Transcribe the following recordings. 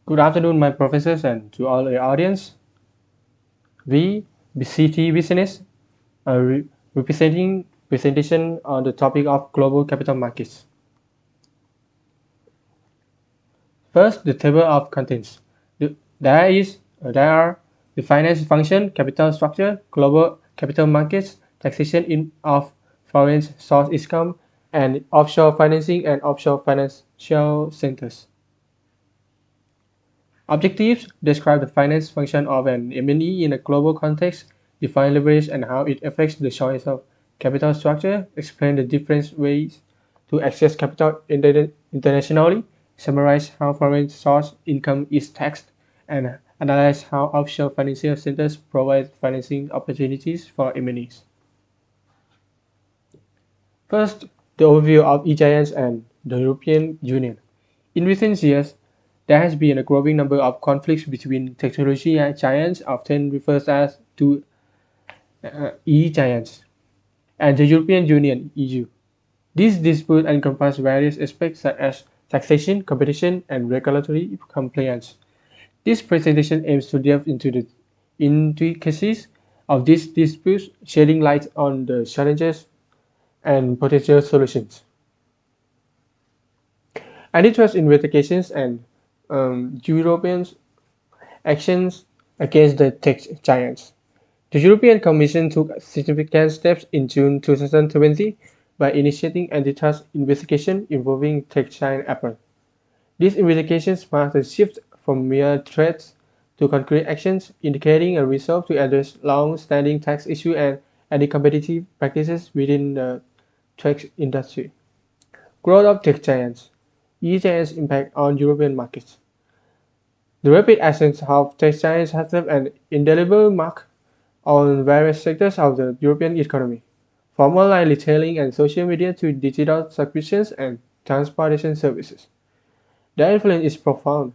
Good afternoon, my professors, and to all the audience. We, BCT Business, are representing presentation on the topic of global capital markets. First, the table of contents. There are the finance function, capital structure, global capital markets, taxation of foreign source income, and offshore financing and offshore financial centers. Objectives describe the finance function of an M&E in a global context, define leverage and how it affects the choice of capital structure, explain the different ways to access capital internationally, summarize how foreign source income is taxed, and analyze how offshore financial centers provide financing opportunities for M&Es. First, the overview of e-giants and the European Union. In recent years, there has been a growing number of conflicts between technology giants, often referred as to e-giants, and the European Union (EU). These disputes encompass various aspects such as taxation, competition, and regulatory compliance. This presentation aims to delve into the intricacies of these disputes, shedding light on the challenges and potential solutions. Antitrust investigations and European actions against the tech giants. The European Commission took significant steps in June 2020 by initiating antitrust investigation involving tech giant Apple. These investigations marked a shift from mere threats to concrete actions, indicating a resolve to address long-standing tax issues and anti-competitive practices within the tech industry. Growth of tech giants. E-giants' impact on European markets. The rapid ascent of tech giants has left an indelible mark on various sectors of the European economy, from online retailing and social media to digital subscriptions and transportation services. Their influence is profound.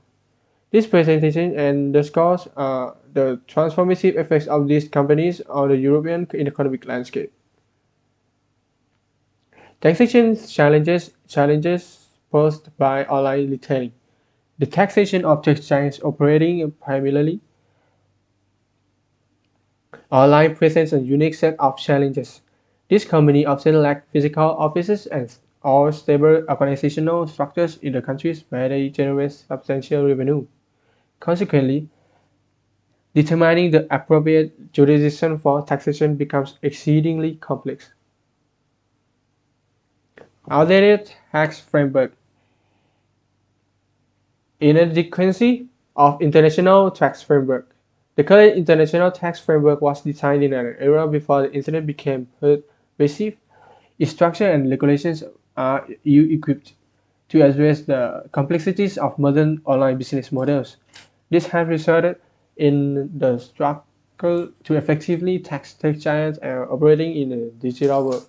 This presentation underscores the transformative effects of these companies on the European economic landscape. Taxation challenges posed by online retailing. The taxation of tech giants operating primarily online presents a unique set of challenges. These companies often lack physical offices or stable organizational structures in the countries where they generate substantial revenue. Consequently, determining the appropriate jurisdiction for taxation becomes exceedingly complex. Outdated tax framework. Inadequacy of international tax framework. The current international tax framework was designed in an era before the internet became pervasive. Its structure and regulations are ill-equipped to address the complexities of modern online business models. This has resulted in the struggle to effectively tax tech giants operating in a digital world.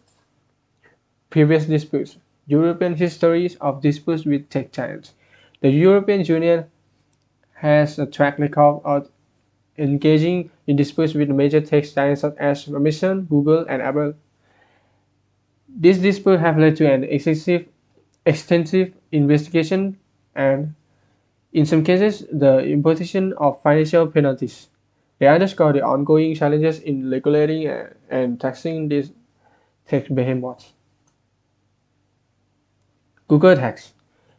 Previous disputes. European histories of disputes with tech giants. The European Union has a track record of engaging in disputes with major tech giants such as Amazon, Google, and Apple. These disputes have led to an extensive investigation and, in some cases, the imposition of financial penalties. They underscore the ongoing challenges in regulating and taxing these tech behemoths. Google tax.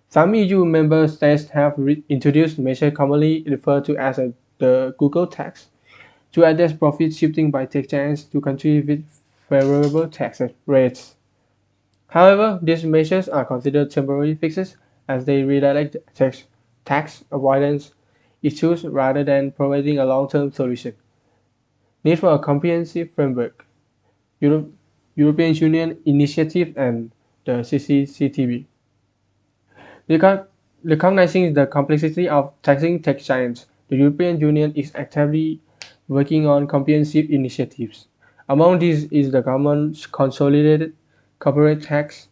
Some EU member states have introduced measures commonly referred to as the Google tax to address profit shifting by tech giants to countries with favorable tax rates. However, these measures are considered temporary fixes as they redirect tax avoidance issues rather than providing a long-term solution. Need for a comprehensive framework. European Union initiative and the CCCTB. Recognizing the complexity of taxing tech giants, the European Union is actively working on comprehensive initiatives. Among these is the Common Consolidated Corporate Tax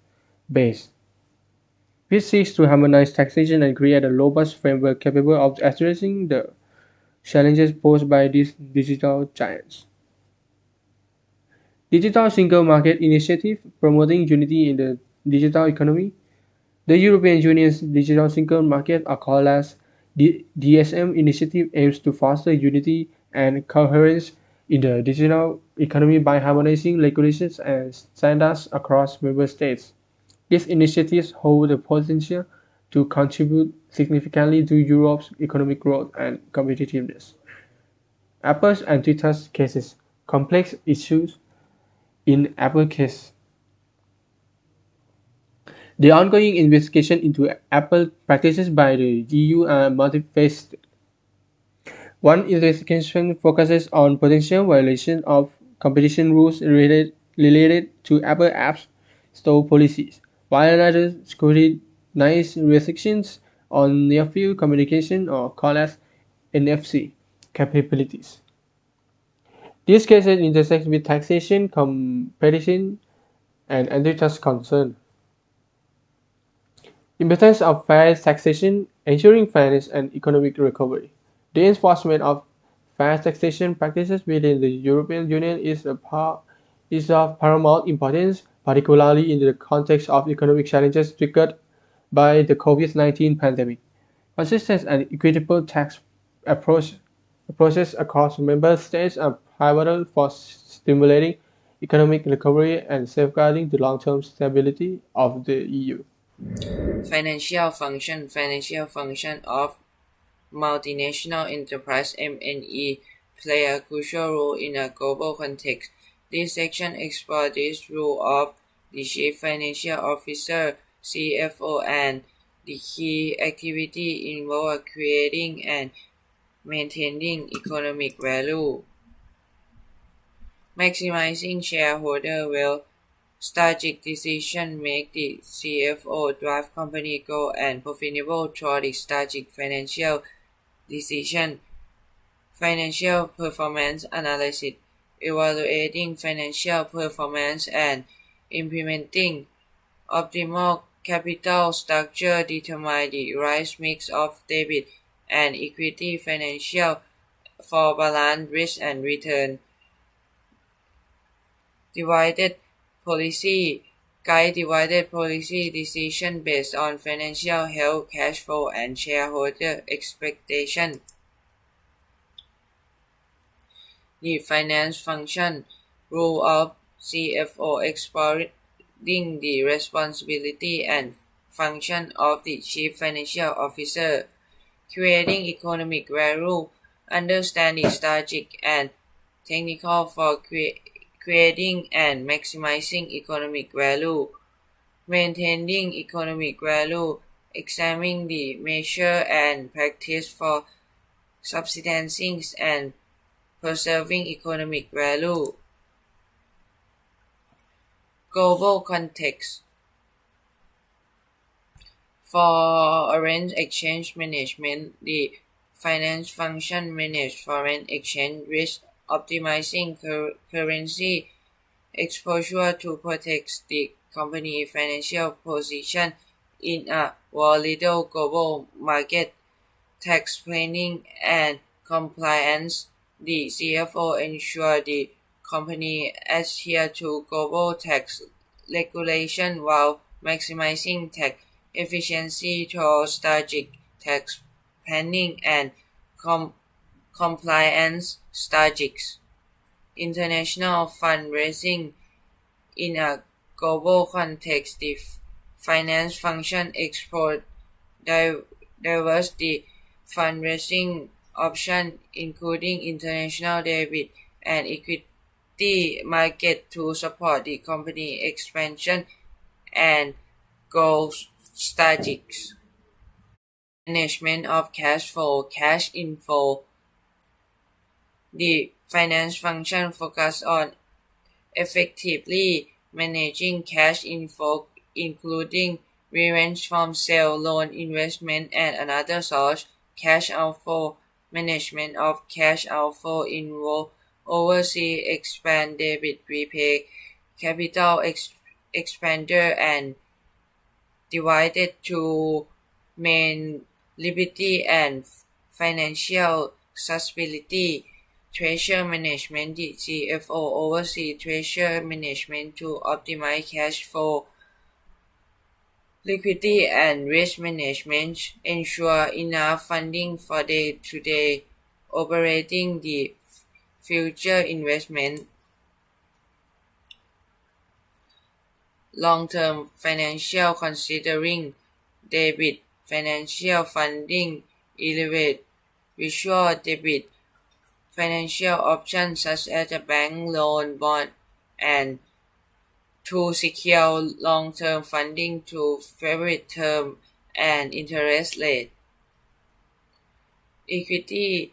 Base, which seeks to harmonize taxation and create a robust framework capable of addressing the challenges posed by these digital giants. Digital Single Market Initiative promoting unity in the digital economy. The European Union's digital single market are called as The DSM initiative aims to foster unity and coherence in the digital economy by harmonizing regulations and standards across member states. These initiatives hold the potential to contribute significantly to Europe's economic growth and competitiveness. Apple's antitrust cases, complex issues in Apple case. The ongoing investigation into Apple practices by the EU are multifaceted. One investigation focuses on potential violation of competition rules related to Apple App's store policies, while another scrutinizes restrictions on near-field communication or called as NFC capabilities. These cases intersect with taxation, competition, and antitrust concerns. Importance of fair taxation, ensuring fairness and economic recovery. The enforcement of fair taxation practices within the European Union is of paramount importance, particularly in the context of economic challenges triggered by the COVID-19 pandemic. Consistent and equitable tax approaches across member states are pivotal for stimulating economic recovery and safeguarding the long-term stability of the EU. Financial function of multinational enterprise (MNE) play a crucial role in a global context. This section explores this role of the Chief Financial Officer (CFO) and the key activity involved creating and maintaining economic value, maximizing shareholder wealth. Strategic decisions make the CFO drive company growth and profitable through the strategic financial decision. Financial performance analysis, evaluating financial performance and implementing optimal capital structure determine the right mix of debit and equity financial for balanced risk and return. Divided policy guide divided policy decision based on financial health, cash flow, and shareholder expectation. The finance function role of CFO exploring the responsibility and function of the chief financial officer, creating economic value, understanding strategic and technical for creating and maximizing economic value, maintaining economic value, examining the measure and practice for subsistenzing and preserving economic value. Global context. For foreign exchange management, the finance function manages foreign exchange risk, optimizing currency exposure to protect the company's financial position in a volatile global market. Tax planning and compliance. The CFO ensures the company adheres to global tax regulation while maximizing tax efficiency through strategic tax planning and compliance strategies. International fundraising. In a global context, the finance function explores diverse fundraising options, including international debit and equity market to support the company expansion and growth strategies. Management of cash flow, cash inflow. The finance function focuses on effectively managing cash inflow, including revenue from sale, loan, investment, and another source. Cash outflow. Management of cash outflow involve oversee expand debit prepay, capital expenditure, and divided to main liability and financial stability. Treasury management. The CFO oversees treasury management to optimize cash flow, Liquidity and risk management ensure enough funding for day-to-day operating the future investment. Long-term financial considering debit financial funding elevate visual debit financial options such as a bank loan, bond, and to secure long-term funding to favorite term and interest rate. Equity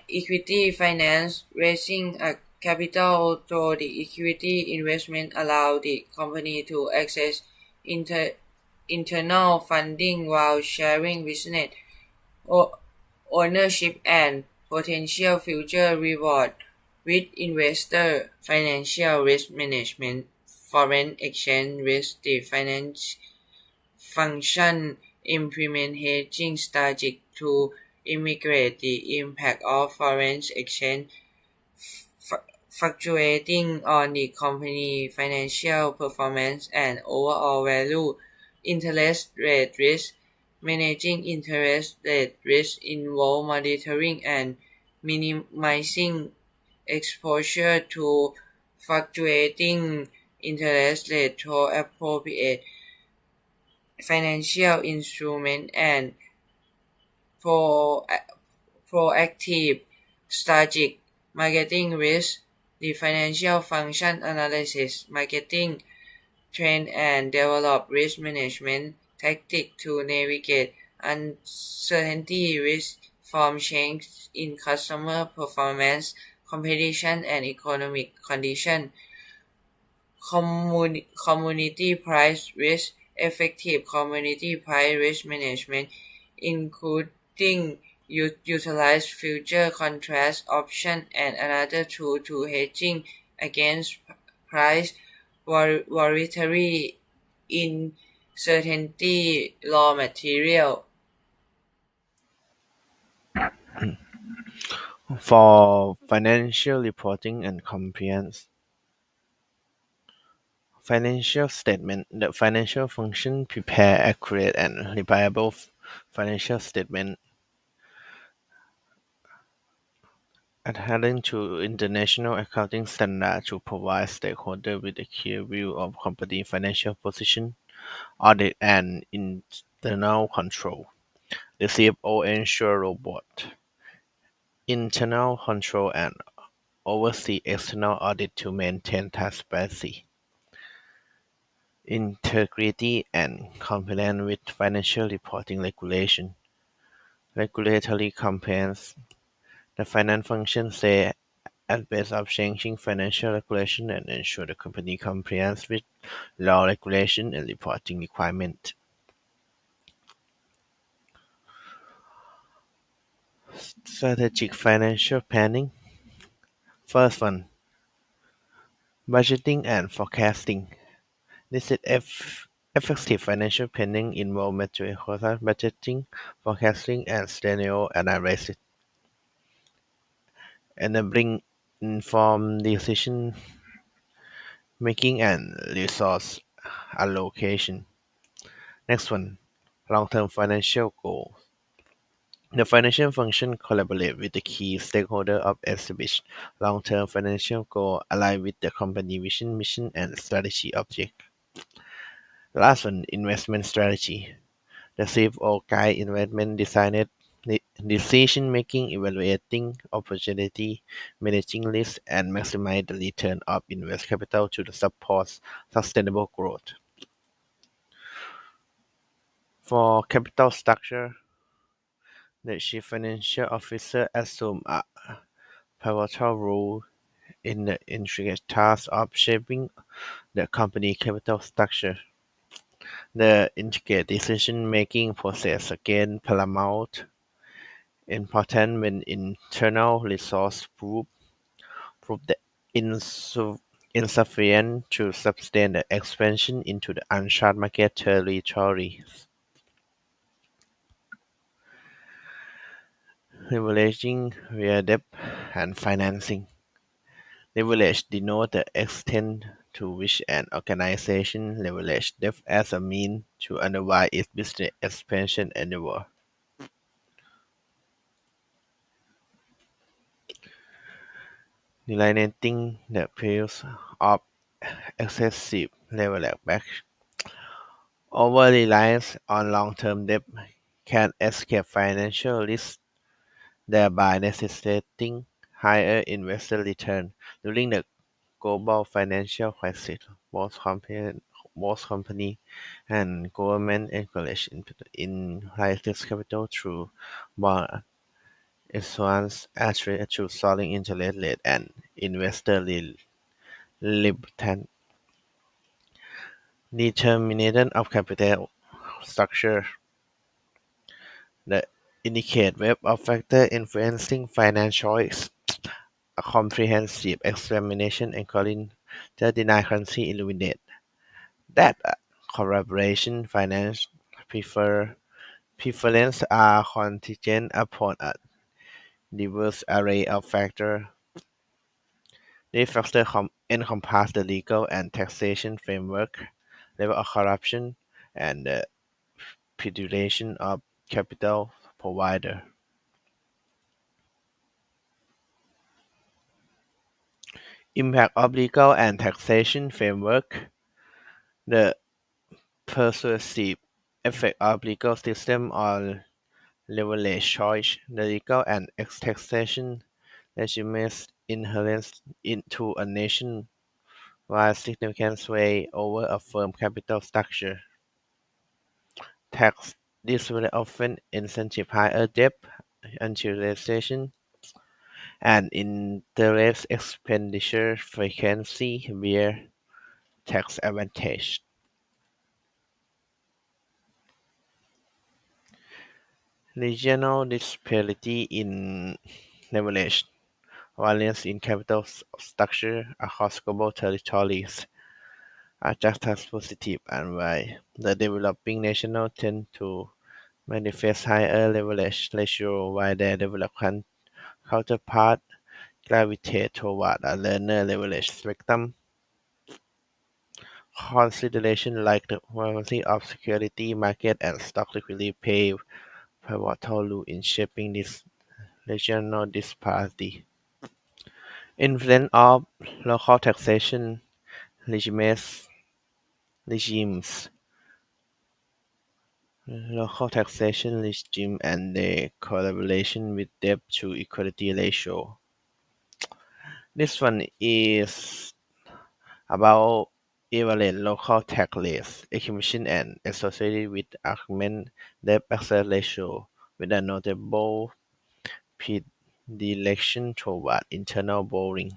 equity finance raising a capital through the equity investment allow the company to access inter- internal funding while sharing business o- ownership and potential future reward with investor. Financial risk management foreign exchange risk the finance function implement hedging strategy to mitigate the impact of foreign exchange fluctuating on the company financial performance and overall value. Interest rate risk managing interest rate risk involve monitoring and minimizing exposure to fluctuating interest rate through appropriate financial instrument and pro- proactive strategic marketing risk, the financial function analysis, marketing trend and develop risk management tactic to navigate uncertainty risk from change in customer performance, competition and economic condition. Community price risk, effective community price risk management, including utilize future contract option and another tool to hedging against price volatility in certainty raw material. For financial reporting and compliance, financial statement, the financial function prepare accurate and reliable financial statement adhering to international accounting standards to provide stakeholders with a clear view of company financial position, audit and internal control. The CFO ensure robust internal control and oversee external audit to maintain transparency, integrity, and compliance with financial reporting regulation. Regulatory compliance. The finance function stay abreast of changing financial regulation and ensure the company compliance with law, regulation, and reporting requirements. Strategic financial planning. First one, budgeting and forecasting. This is effective financial planning involves meticulous budgeting, forecasting, and scenario analysis, enabling informed decision making and resource allocation. Next one, long-term financial goals. The financial function collaborate with the key stakeholder of establish long-term financial goal aligned with the company vision, mission, and strategy object. Last one, investment strategy. The CFO guide investment designed decision making, evaluating opportunity, managing risk, and maximize the return of invest capital to the support sustainable growth. For capital structure, the chief financial officer assumes a pivotal role in the intricate task of shaping the company capital structure. The intricate decision-making process again paramount important when internal resource prove the insufficient to sustain the expansion into the uncharted market territories. Leveraging via debt and financing. Leverage denotes the extent to which an organization leverages debt as a means to underwrite its business expansion endeavor. Delineating the perils of excessive leverage. Over-reliance on long-term debt can escape financial risk, thereby necessitating higher investor return. During the global financial crisis, both company and government encouraged in high-risk capital through bond issuance, actually through soaring interest rate and investor reluctance. Determination of capital structure. The indicate web of factors influencing financial choice. A comprehensive examination including 39 countries illuminate that collaboration finance prefer preference are contingent upon a diverse array of factors. These factors encompass the legal and taxation framework, level of corruption, and the predation of capital provider. Impact of legal and taxation framework. The persuasive effect of legal system on leverage choice. The legal and taxation regimes inherent into a nation while significant sway over a firm capital structure. Tax this will often incentivize higher debt utilization and interest expenditure frequency via tax advantage. Regional disparity in leverage variance in capital structure across global territories are just as positive and why the developing nations tend to manifest higher leverage ratio while their developed counterpart gravitate toward a lower leverage spectrum. Considerations like the volatility of security market and stock liquidity play pivotal role in shaping this regional disparity. Influence of local taxation regimes regimes, local taxation regime and their correlation with debt to equity ratio. This one is about evaluate local tax rates, estimation and associated with argument debt asset ratio with a notable predilection toward internal borrowing.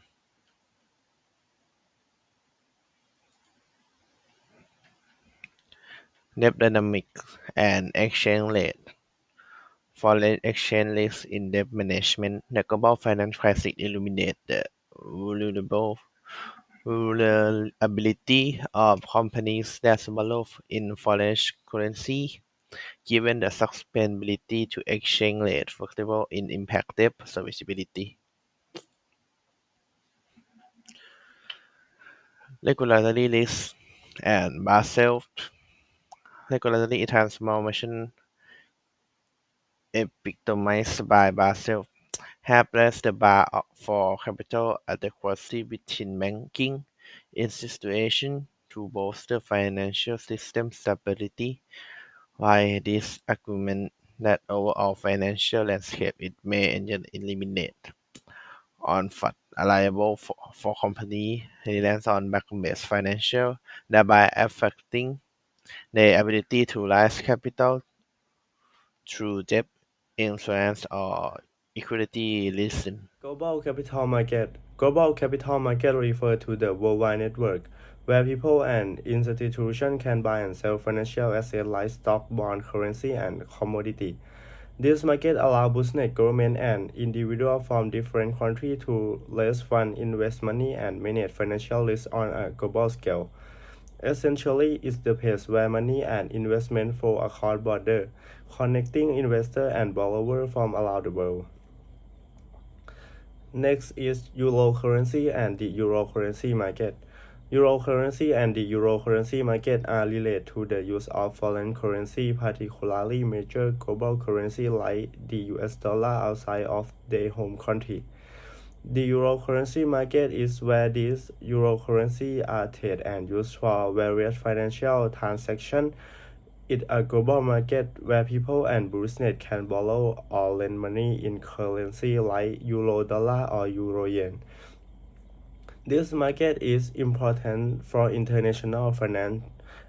Debt dynamics and exchange rate. Foreign exchange risk in debt management. The global financial crisis illuminated the vulnerability of companies that borrow in foreign currency, given the susceptibility to exchange rate flexible in impact debt serviceability. Regulatory risk and Basel. Regulatory transformation epitomized by Basel have raised the bar for capital adequacy within banking institutions to bolster financial system stability. While this argument that overall financial landscape it may eliminate on fund liable for company reliance on bank-based financial, thereby affecting their ability to raise capital through debt, insurance, or equity leasing. Global capital market refer to the worldwide network where people and institutions can buy and sell financial assets like stock, bond, currency, and commodity. This market allows business, government, and individuals from different countries to raise funds, invest money, and manage financial risk on a global scale. Essentially, it's the place where money and investment flow across borders, connecting investors and borrowers from around the world. Next is euro currency and the euro currency market. Euro currency and the Euro currency market are related to the use of foreign currency, particularly major global currency like the US dollar outside of their home country. The Euro currency market is where these Euro currency are traded and used for various financial transactions. It's a global market where people and business can borrow or lend money in currency like Euro dollar or Euro yen. This market is important for international finance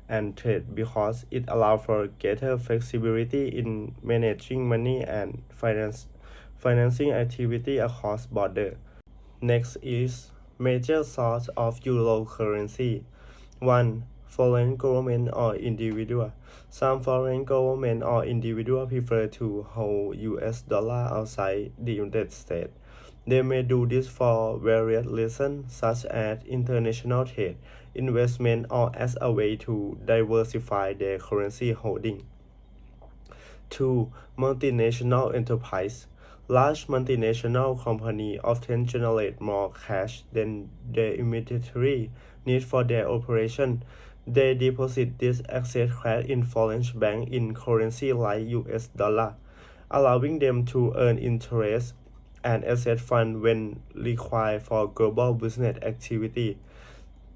and trade because it allows for greater flexibility in managing money and financing activity across borders. Next is major source of Euro currency. 1. Foreign government or individual. Some foreign government or individual prefer to hold US dollar outside the United States. They may do this for various reasons such as international trade, investment, or as a way to diversify their currency holding. 2. Multinational enterprise. Large multinational companies often generate more cash than their immediate need for their operation. They deposit this excess cash in foreign banks in currency like US dollar, allowing them to earn interest and asset fund when required for global business activity.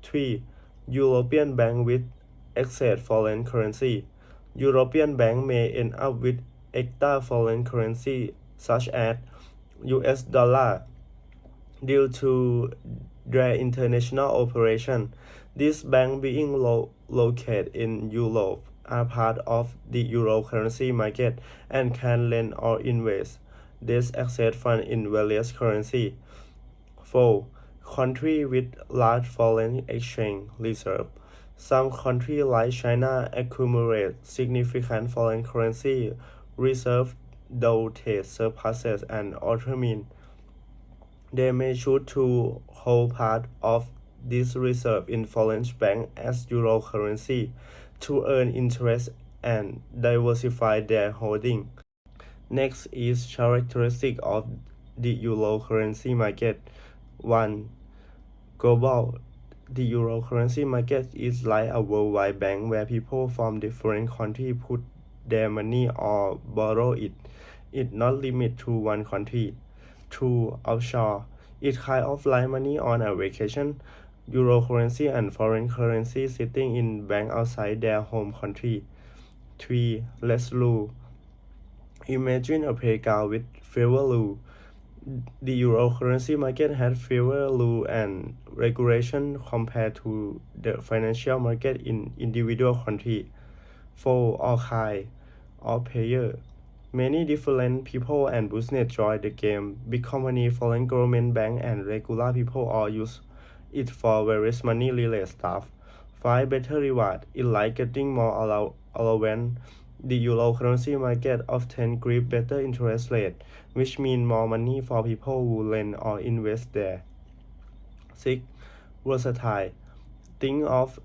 3. European bank with excess foreign currency. European banks may end up with extra foreign currency such as US dollar due to their international operation. These banks being located in Europe are part of the Euro currency market and can lend or invest this excess fund in various currency. 4. Country with large foreign exchange reserve. Some countries like China accumulate significant foreign currency reserve though trade surpluses and other means. They may choose to hold part of this reserve in foreign bank as Euro currency to earn interest and diversify their holding. Next is characteristic of the Euro currency market. 1. Global. The Euro currency market is like a worldwide bank where people from different countries put their money or borrow it. It's not limited to one country. 2. Offshore. It's kind of like money on a vacation. Euro currency and foreign currency sitting in bank outside their home country. 3. Less rule. Imagine a playground with fewer rules. The Euro currency market has fewer rules and regulations compared to the financial market in individual countries. 4. All kinds of players. Many different people and business join the game. Big company, foreign government, bank, and regular people all use it for various money-related stuff. 5. Better reward. It's like getting more allowance. The Euro currency market often gives better interest rate, which means more money for people who lend or invest there. 6. Versatile. Think of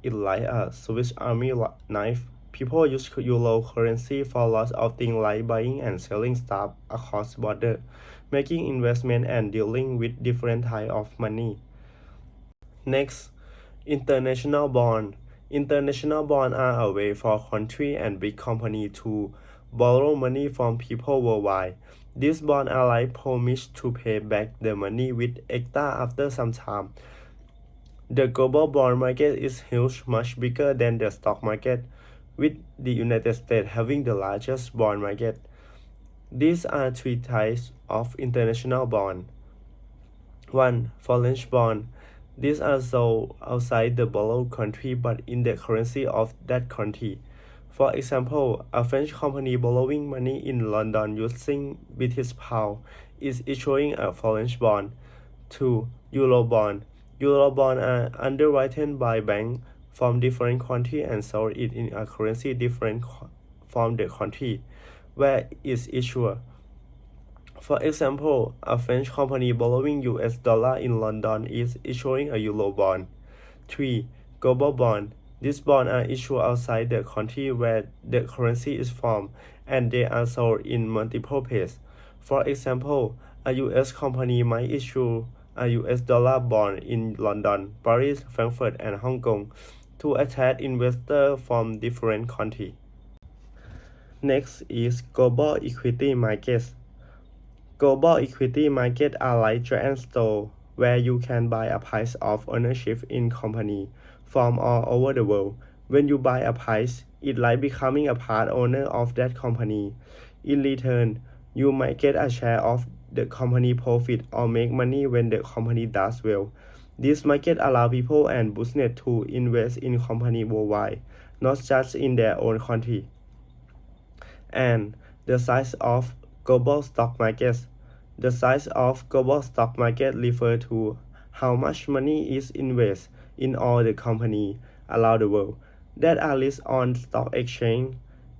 it like a Swiss Army knife. People use Euro currency for lots of things like buying and selling stuff across borders, making investment and dealing with different types of money. Next, international bond. International bonds are a way for countries and big companies to borrow money from people worldwide. These bonds are like promise to pay back the money with extra after some time. The global bond market is huge, much bigger than the stock market, with the United States having the largest bond market. These are three types of international bond. 1. Foreign bond. These are sold outside the borrowed country but in the currency of that country. For example, a French company borrowing money in London using British pound is issuing a foreign bond. 2. Euro bond. Euro bonds are underwritten by banks from different countries and sold it in a currency different from the country where it's issued. For example, a French company borrowing US dollar in London is issuing a Euro bond. 3. Global bond. These bonds are issued outside the country where the currency is from, and they are sold in multiple places. For example, a US company might issue a US dollar bond in London, Paris, Frankfurt, and Hong Kong to attract investors from different countries. Next is global equity markets. Global equity markets are like giant stores where you can buy a piece of ownership in company from all over the world. When you buy a piece, it's like becoming a part owner of that company. In return, you might get a share of the company profit or make money when the company does well. This market allows people and business to invest in companies worldwide, not just in their own country. And the size of global stock markets. The size of global stock market refers to how much money is invested in all the companies around the world that are listed on stock exchange.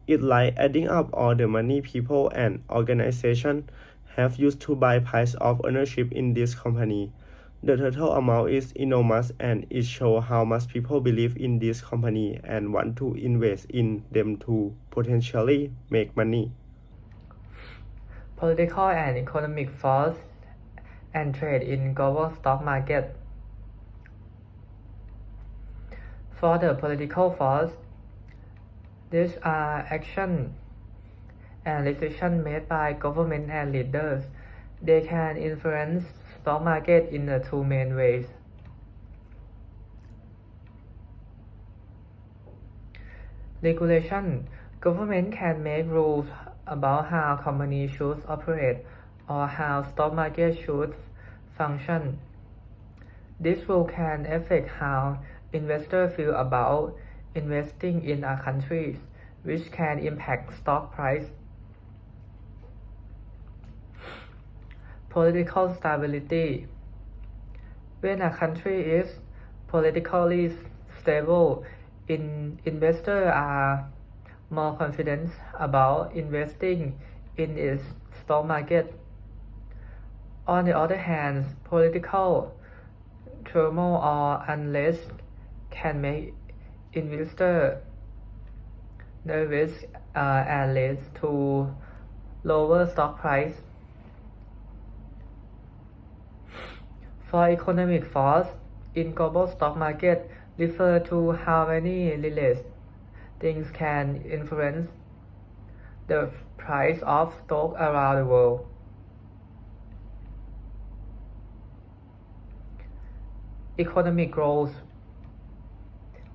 It's like adding up all the money people and organizations have used to buy piece of ownership in this company. The total amount is enormous and it shows how much people believe in this company and want to invest in them to potentially make money. Political and economic force and trade in global stock market. For the political force, these are action and decisions made by government and leaders. They can influence stock market in the two main ways. Regulation. Government can make rules about how companies should operate or how stock market should function. This rule can affect how investors feel about investing in a country, which can impact stock price. Political stability. When a country is politically stable, investors are more confident about investing in its stock market. On the other hand, political turmoil or unrest can make investors nervous and lead to lower stock price. For economic force in global stock market refer to how many related things can influence the price of stock around the world. Economic growth.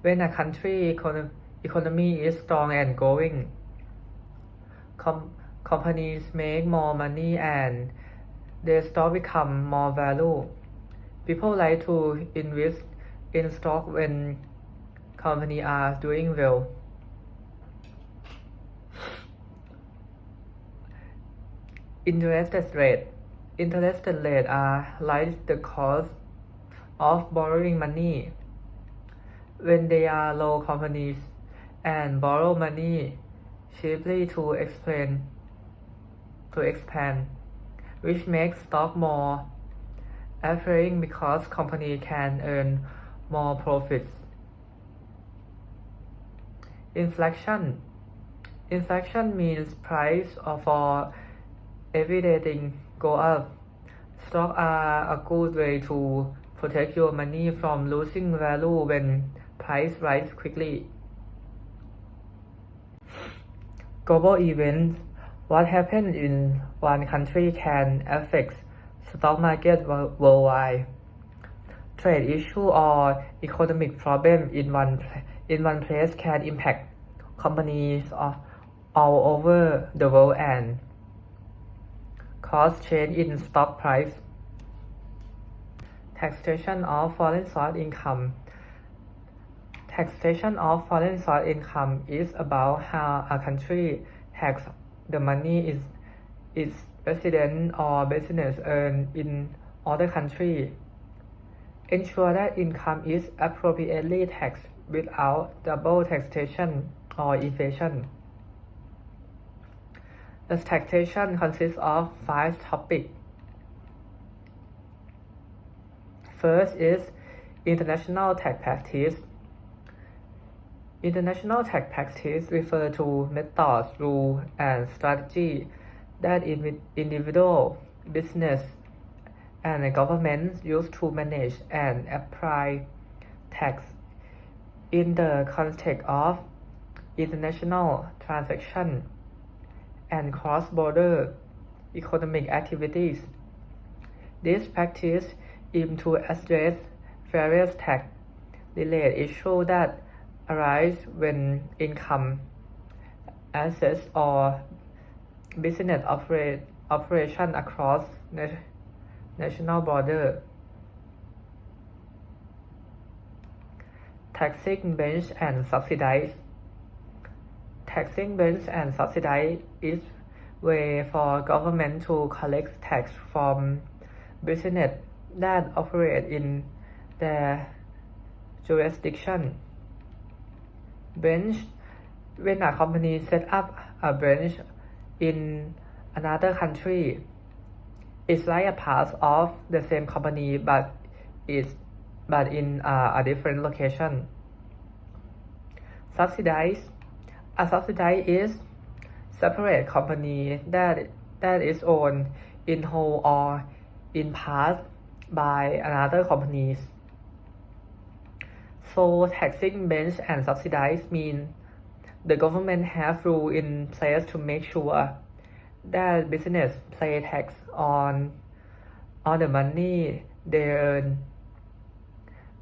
When a country economy is strong and growing, companies make more money and their stock become more value. People like to invest in stock when companies are doing well. Interest rate. Interest rates are like the cost of borrowing money. When they are low, companies and borrow money cheaply to expand, which makes stock more appealing because company can earn more profits. Inflation. Inflation means price for everything go up. Stocks are a good way to protect your money from losing value when price rise quickly. Global events. What happens in one country can affect stock market worldwide. Trade issue or economic problem in one place can impact companies all over the world and cause change in stock price. Taxation of foreign source income. Taxation of foreign source income is about how a country tax the money its resident or business earn in other country. Ensure that income is appropriately taxed without double taxation or evasion. The taxation consists of 5 topics. First is international tax practice. International tax practice refer to methods, rules, and strategy that individual, business, and governments use to manage and apply tax in the context of international transactions and cross-border economic activities. This practice aims to address various tax-related issues that arise when income, assets, or business operation across national borders. Taxing bench and subsidize. Taxing bench and subsidize is way for government to collect tax from business that operate in their jurisdiction. Branch: when a company set up a branch in another country, it's like a part of the same company but in a different location. Subsidize: a subsidize is separate company that is owned in whole or in part by another companies. So taxing bench and subsidize mean the government have rules in place to make sure that business pay tax on the money they earn,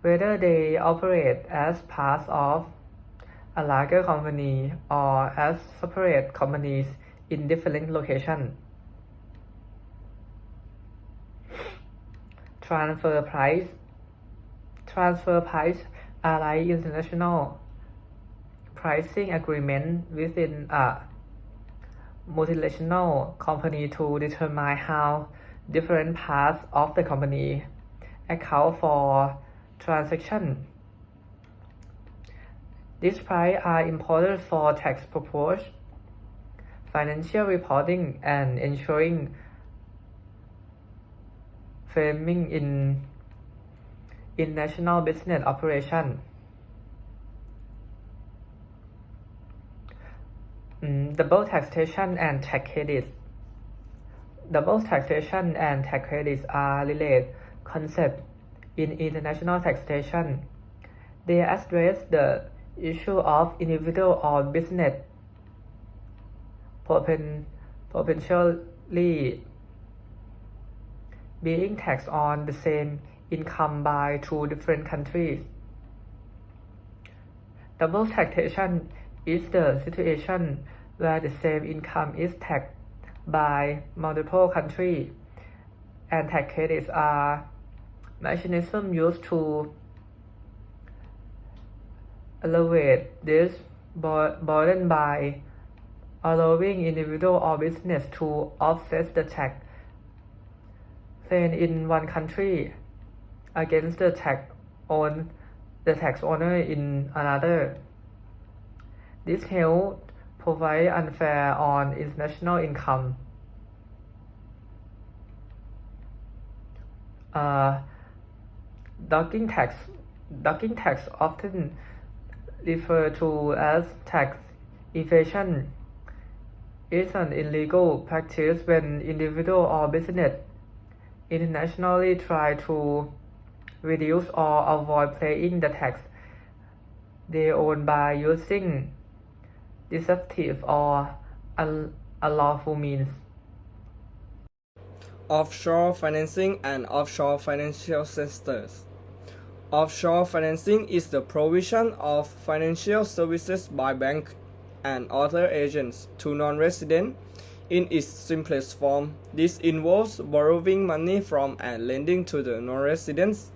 whether they operate as part of a larger company or as separate companies in different locations. Transfer price. Transfer price are like international pricing agreement within a multinational company to determine how different parts of the company account for transactions. These prices are important for tax purposes, financial reporting, and ensuring framing in national business operation. Double taxation and tax credits. Double taxation and tax credits are related concepts in international taxation. They address the issue of individual or business potentially being taxed on the same income by two different countries. Double taxation is the situation where the same income is taxed by multiple countries, and tax credits are mechanisms used to alleviate this burden by allowing individual or business to offset the tax paid in one country against the tax owner in another. This helps provide unfair on international income. Ducking tax often referred to as tax evasion is an illegal practice when individual or business internationally try to reduce or avoid paying the tax they own by using deceptive or unlawful means. Offshore financing and offshore financial centers. Offshore financing is the provision of financial services by banks and other agents to non-residents. In its simplest form, this involves borrowing money from and lending to the non-residents.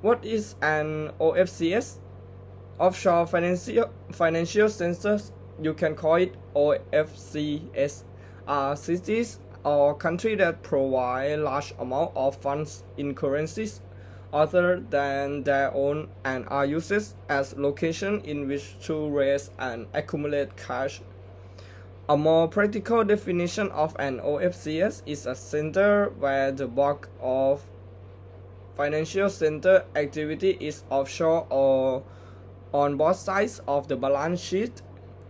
What is an OFCS? Offshore financial centers, you can call it OFCS, are cities or countries that provide large amounts of funds in currencies other than their own and are used as locations in which to raise and accumulate cash. A more practical definition of an OFCS is a center where the bulk of financial center activity is offshore or on both sides of the balance sheet,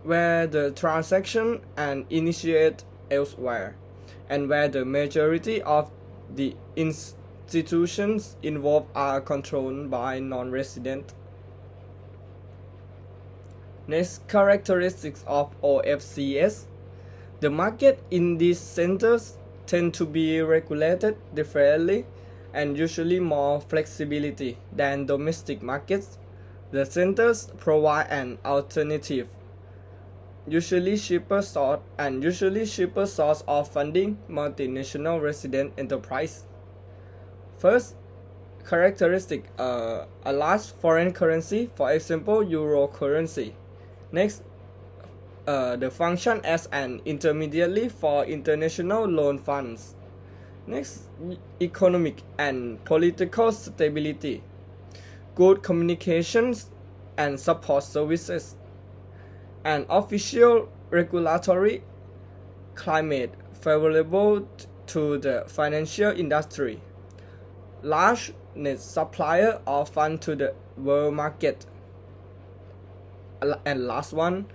where the transaction and initiate elsewhere. and where the majority of the institutions involved are controlled by non-residents. Next, characteristics of OFCS. The market in these centers tend to be regulated differently and usually more flexibility than domestic markets. The centers provide an alternative, usually cheaper source of funding multinational resident enterprise. First characteristic, a large foreign currency, for example euro currency. Next, the function as an intermediary for international loan funds. Next, economic and political stability, good communications and support services, and official regulatory climate favorable to the financial industry, large net supplier of funds to the world market, and last one,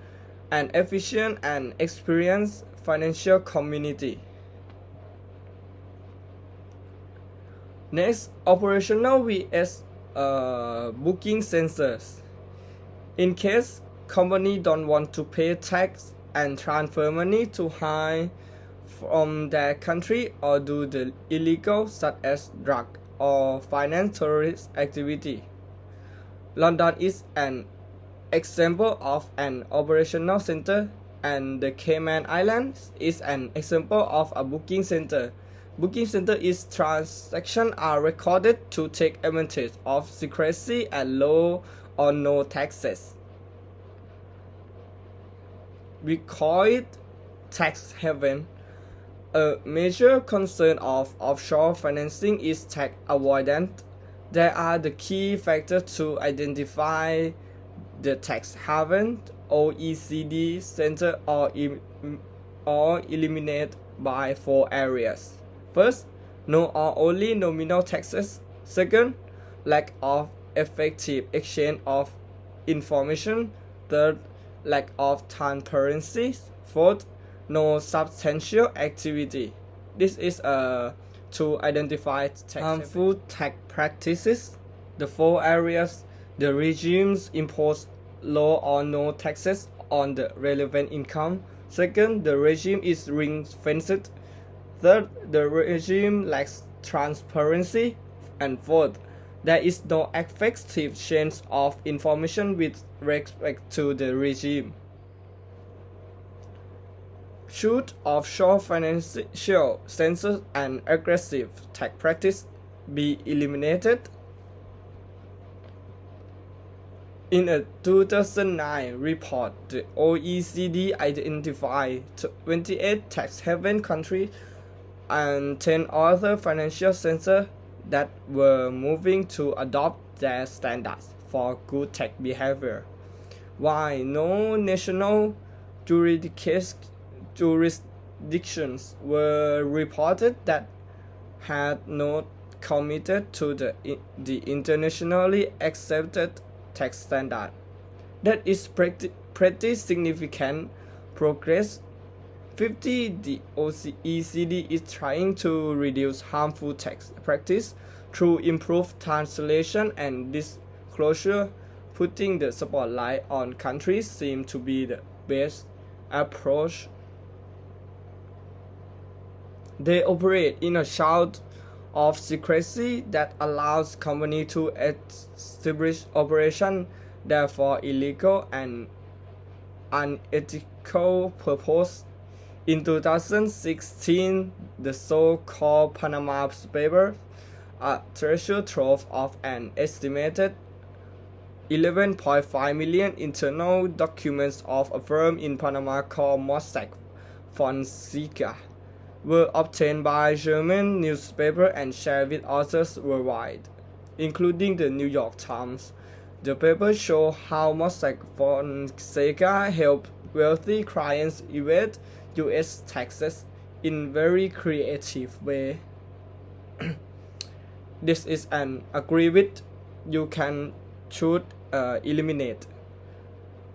an efficient and experienced financial community. Next, operational vs booking sensors. In case company don't want to pay tax and transfer money to hide from their country or do the illegal such as drug or finance terrorist activity. London is an example of an operational center, and the Cayman Islands is an example of a booking center. Booking center is transactions are recorded to take advantage of secrecy and low or no taxes. We call it tax haven. A major concern of offshore financing is tax avoidance. There are the key factors to identify the tax haven OECD center or eliminate by 4 areas. First, no or only nominal taxes. Second, lack of effective exchange of information. Third, lack of transparency. Fourth, no substantial activity. This is to identify harmful tax practices. The 4 areas: the regimes impose low or no taxes on the relevant income. Second, the regime is ring-fenced. Third, the regime lacks transparency. And fourth, there is no effective exchange of information with respect to the regime. Should offshore financial censors and aggressive tax practice be eliminated? In a 2009 report, the OECD identified 28 tax haven countries and 10 other financial centers that were moving to adopt their standards for good tax behavior. While no national jurisdictions were reported that had not committed to the internationally accepted tax standard. That is pretty significant progress. 50. The OECD is trying to reduce harmful tax practice through improved translation and disclosure. Putting the spotlight on countries seems to be the best approach. They operate in a shroud of secrecy that allows companies to establish operations that for illegal and unethical purpose. In 2016, the so-called Panama Papers, a treasure trove of an estimated 11.5 million internal documents of a firm in Panama called Mossack Fonseca, were obtained by German newspapers and shared with authors worldwide, including the New York Times. The papers show how Mossack Fonseca helped wealthy clients evade U.S. taxes in very creative way. This is an agree with you should eliminate.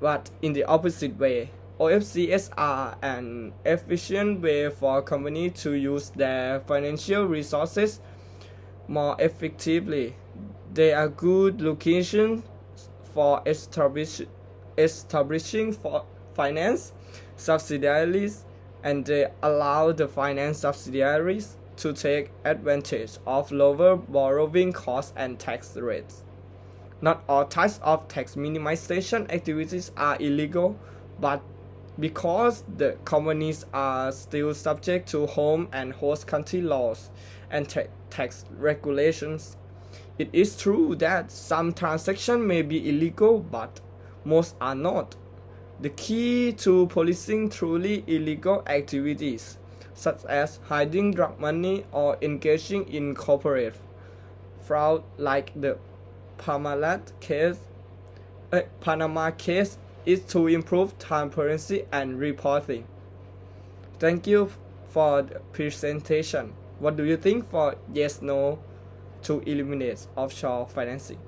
But in the opposite way, OFCS are an efficient way for companies to use their financial resources more effectively. They are good locations for establishing finance subsidiaries, and they allow the finance subsidiaries to take advantage of lower borrowing costs and tax rates. Not all types of tax minimization activities are illegal, but because the companies are still subject to home and host country laws and tax regulations, it is true that some transactions may be illegal, but most are not. The key to policing truly illegal activities, such as hiding drug money or engaging in corporate fraud like the Panama case, is to improve transparency and reporting. Thank you for the presentation. What do you think for yes, no to eliminate offshore financing?